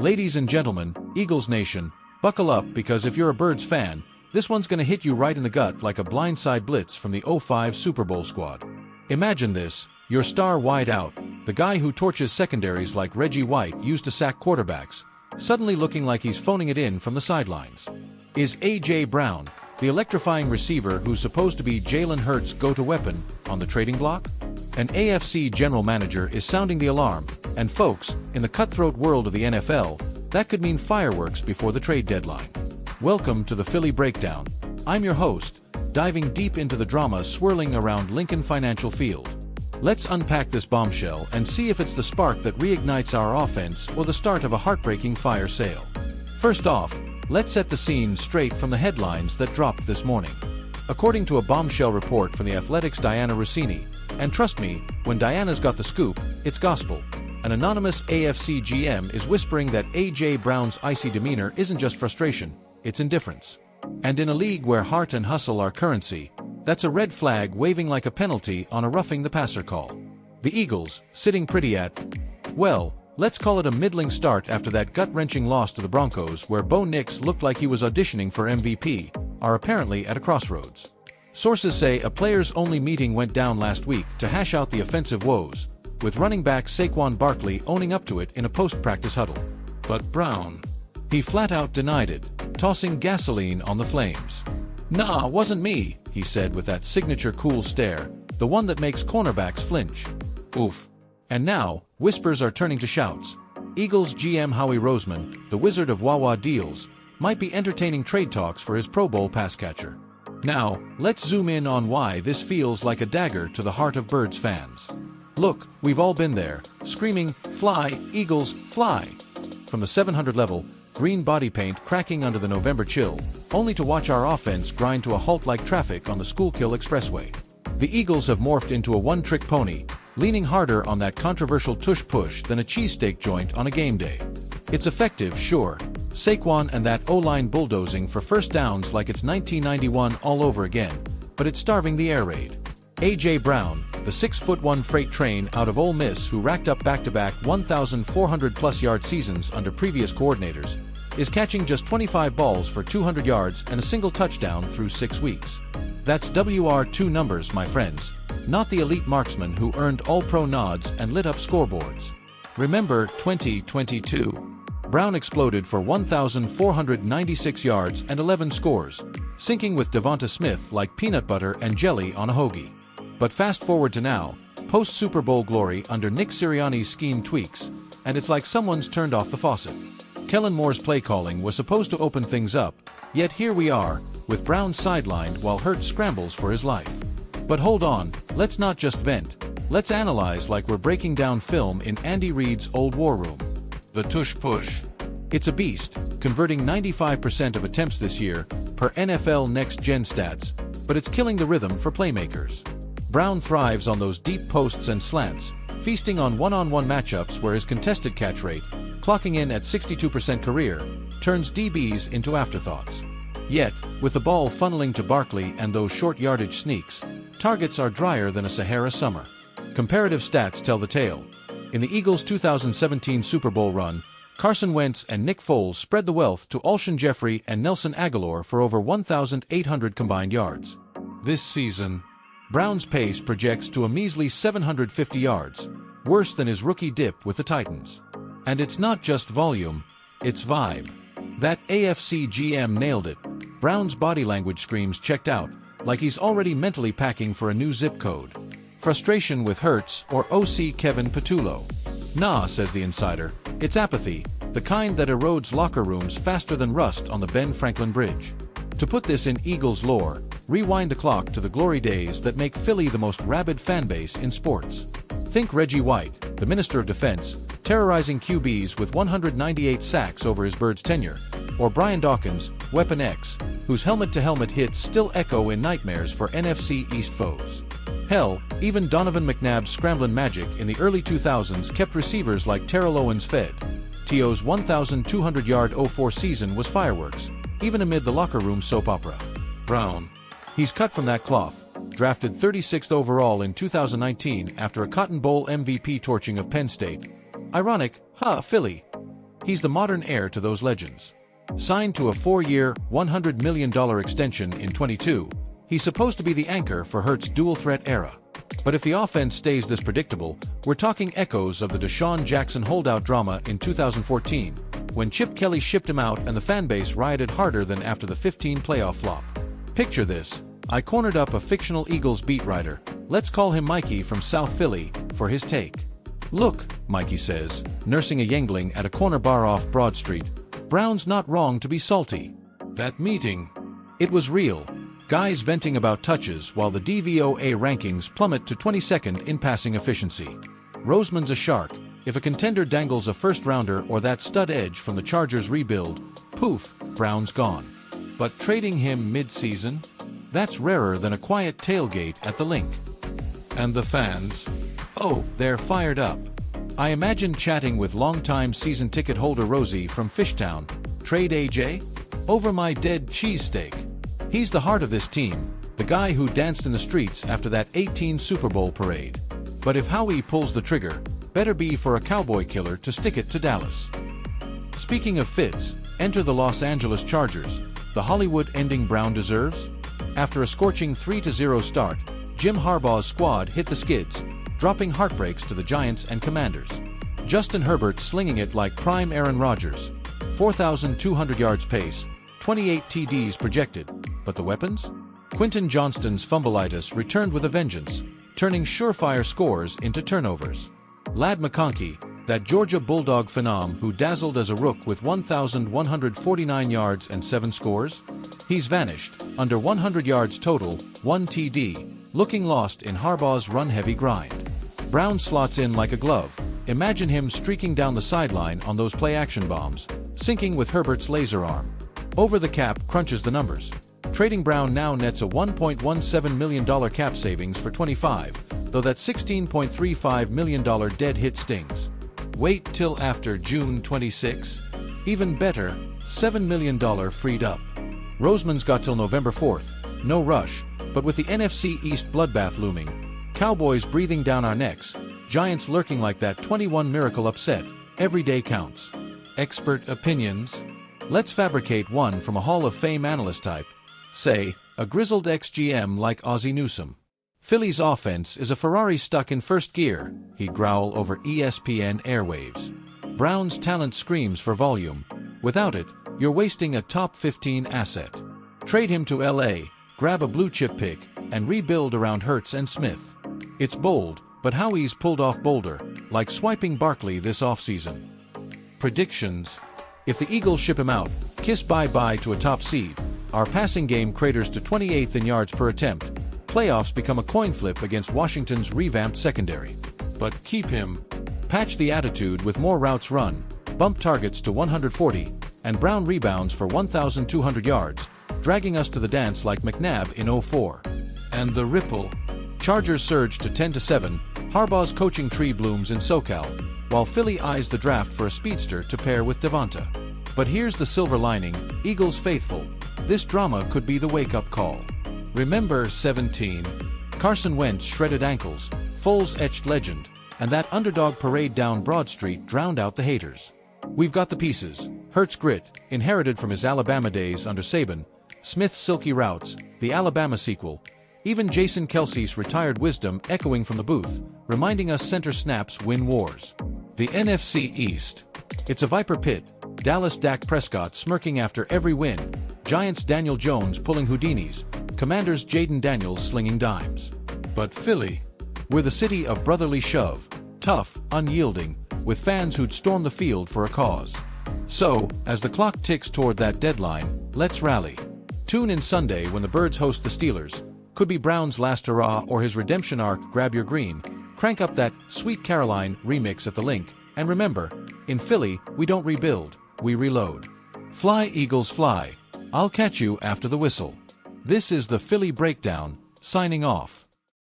Ladies and gentlemen, Eagles Nation, buckle up because if you're a Birds fan, this one's gonna hit you right in the gut like a blindside blitz from the '05 Super Bowl squad. Imagine this, your star wide out, the guy who torches secondaries like Reggie White used to sack quarterbacks, suddenly looking like he's phoning it in from the sidelines. Is A.J. Brown, the electrifying receiver who's supposed to be Jalen Hurts' go-to weapon, on the trading block? An AFC general manager is sounding the alarm, and folks, in the cutthroat world of the NFL, that could mean fireworks before the trade deadline. Welcome to the Philly Breakdown. I'm your host, diving deep into the drama swirling around Lincoln Financial Field. Let's unpack this bombshell and see if it's the spark that reignites our offense or the start of a heartbreaking fire sale. First off, let's set the scene straight from the headlines that dropped this morning. According to a bombshell report from The Athletic's Diana Rossini, and trust me, when Diana's got the scoop, it's gospel, an anonymous AFC GM is whispering that A.J. Brown's icy demeanor isn't just frustration, it's indifference. And in a league where heart and hustle are currency, that's a red flag waving like a penalty on a roughing the passer call. The Eagles, sitting pretty at, well, let's call it a middling start after that gut-wrenching loss to the Broncos where Bo Nix looked like he was auditioning for MVP, are apparently at a crossroads. Sources say a players-only meeting went down last week to hash out the offensive woes, with running back Saquon Barkley owning up to it in a post-practice huddle. But Brown, he flat-out denied it, tossing gasoline on the flames. "Nah, wasn't me," he said with that signature cool stare, the one that makes cornerbacks flinch. Oof. And now, whispers are turning to shouts. Eagles GM Howie Roseman, the wizard of Wawa deals, might be entertaining trade talks for his Pro Bowl pass catcher. Now, let's zoom in on why this feels like a dagger to the heart of Birds fans. Look, we've all been there, screaming, "Fly, Eagles, fly!" From the 700 level, green body paint cracking under the November chill, only to watch our offense grind to a halt like traffic on the Schuylkill Expressway. The Eagles have morphed into a one-trick pony, leaning harder on that controversial tush-push than a cheesesteak joint on a game day. It's effective, sure. Saquon and that O-line bulldozing for first downs like it's 1991 all over again, but it's starving the air raid. A.J. Brown, the 6'1" freight train out of Ole Miss who racked up back-to-back 1,400-plus yard seasons under previous coordinators, is catching just 25 balls for 200 yards and a single touchdown through 6 weeks. That's WR2 numbers, my friends, not the elite marksman who earned All-Pro nods and lit up scoreboards. Remember 2022. Brown exploded for 1,496 yards and 11 scores, sinking with Devonta Smith like peanut butter and jelly on a hoagie. But fast forward to now, post-Super Bowl glory under Nick Sirianni's scheme tweaks, and it's like someone's turned off the faucet. Kellen Moore's play calling was supposed to open things up, yet here we are, with Brown sidelined while Hurts scrambles for his life. But hold on, let's not just vent, let's analyze like we're breaking down film in Andy Reid's old war room. The tush-push. It's a beast, converting 95% of attempts this year, per NFL Next Gen stats, but it's killing the rhythm for playmakers. Brown thrives on those deep posts and slants, feasting on one-on-one matchups where his contested catch rate, clocking in at 62% career, turns DBs into afterthoughts. Yet, with the ball funneling to Barkley and those short yardage sneaks, targets are drier than a Sahara summer. Comparative stats tell the tale. In the Eagles' 2017 Super Bowl run, Carson Wentz and Nick Foles spread the wealth to Alshon Jeffrey and Nelson Aguilar for over 1,800 combined yards. This season, Brown's pace projects to a measly 750 yards, worse than his rookie dip with the Titans. And it's not just volume, it's vibe. That AFC GM nailed it. Brown's body language screams checked out, like he's already mentally packing for a new zip code. Frustration with Hurts or OC Kevin Patullo? Nah, says the insider, it's apathy, the kind that erodes locker rooms faster than rust on the Ben Franklin Bridge. To put this in Eagles lore, rewind the clock to the glory days that make Philly the most rabid fanbase in sports. Think Reggie White, the Minister of Defense, terrorizing QBs with 198 sacks over his Birds tenure, or Brian Dawkins, Weapon X, whose helmet-to-helmet hits still echo in nightmares for NFC East foes. Hell, even Donovan McNabb's scrambling magic in the early 2000s kept receivers like Terrell Owens fed. T.O.'s 1,200-yard '04 season was fireworks, even amid the locker room soap opera. Brown. He's cut from that cloth, drafted 36th overall in 2019 after a Cotton Bowl MVP torching of Penn State. Ironic, Philly. He's the modern heir to those legends. Signed to a 4-year, $100 million extension in 22, he's supposed to be the anchor for Hurts' dual-threat era. But if the offense stays this predictable, we're talking echoes of the Deshaun Jackson holdout drama in 2014, when Chip Kelly shipped him out and the fanbase rioted harder than after the 15 playoff flop. Picture this. I cornered up a fictional Eagles beat writer, let's call him Mikey from South Philly, for his take. "Look," Mikey says, nursing a Yangling at a corner bar off Broad Street, "Brown's not wrong to be salty. That meeting, it was real. Guys venting about touches while the DVOA rankings plummet to 22nd in passing efficiency. Roseman's a shark. If a contender dangles a first-rounder or that stud edge from the Chargers rebuild, poof, Brown's gone. But trading him mid-season? That's rarer than a quiet tailgate at the Link." And the fans? Oh, they're fired up. I imagine chatting with longtime season ticket holder Rosie from Fishtown, "Trade AJ? Over my dead cheesesteak." He's the heart of this team, the guy who danced in the streets after that 18 Super Bowl parade. But if Howie pulls the trigger, better be for a cowboy killer to stick it to Dallas. Speaking of fits, enter the Los Angeles Chargers, the Hollywood ending Brown deserves? After a scorching 3-0 start, Jim Harbaugh's squad hit the skids, dropping heartbreaks to the Giants and Commanders. Justin Herbert slinging it like prime Aaron Rodgers. 4,200 yards pace, 28 TDs projected. But the weapons? Quinton Johnston's fumbleitis returned with a vengeance, turning surefire scores into turnovers. Ladd McConkey, that Georgia Bulldog phenom who dazzled as a rook with 1,149 yards and 7 scores? He's vanished, under 100 yards total, 1 TD, looking lost in Harbaugh's run-heavy grind. Brown slots in like a glove. Imagine him streaking down the sideline on those play-action bombs, syncing with Herbert's laser arm. Over the cap crunches the numbers. Trading Brown now nets a $1.17 million cap savings for 25, though that $16.35 million dead hit stings. Wait till after June 26? Even better, $7 million freed up. Roseman's got till November 4th, no rush, but with the NFC East bloodbath looming, Cowboys breathing down our necks, Giants lurking like that 21 miracle upset, every day counts. Expert opinions? Let's fabricate one from a Hall of Fame analyst type. Say, a grizzled ex-GM like Ozzie Newsome. "Philly's offense is a Ferrari stuck in first gear," he'd growl over ESPN airwaves. "Brown's talent screams for volume. Without it, you're wasting a top 15 asset. Trade him to LA, grab a blue-chip pick, and rebuild around Hurts and Smith." It's bold, but Howie's pulled off bolder, like swiping Barkley this offseason. Predictions? If the Eagles ship him out, kiss bye-bye to a top seed. Our passing game craters to 28th in yards per attempt. Playoffs become a coin flip against Washington's revamped secondary. But keep him. Patch the attitude with more routes run, bump targets to 140, and Brown rebounds for 1,200 yards, dragging us to the dance like McNabb in 04. And the ripple. Chargers surge to 10-7, Harbaugh's coaching tree blooms in SoCal, while Philly eyes the draft for a speedster to pair with Devonta. But here's the silver lining, Eagles faithful. This drama could be the wake-up call. Remember 17? Carson Wentz shredded ankles, Foles etched legend, and that underdog parade down Broad Street drowned out the haters. We've got the pieces. Hurts' grit, inherited from his Alabama days under Saban, Smith's silky routes, the Alabama sequel, even Jason Kelsey's retired wisdom echoing from the booth, reminding us center snaps win wars. The NFC East. It's a viper pit, Dallas Dak Prescott smirking after every win, Giants Daniel Jones pulling Houdinis, Commanders Jaden Daniels slinging dimes. But Philly? We're the city of brotherly shove, tough, unyielding, with fans who'd storm the field for a cause. So, as the clock ticks toward that deadline, let's rally. Tune in Sunday when the Birds host the Steelers. Could be Brown's last hurrah or his redemption arc. Grab your green, crank up that Sweet Caroline remix at the Link, and remember, in Philly, we don't rebuild, we reload. Fly Eagles fly. I'll catch you after the whistle. This is the Philly Breakdown, signing off.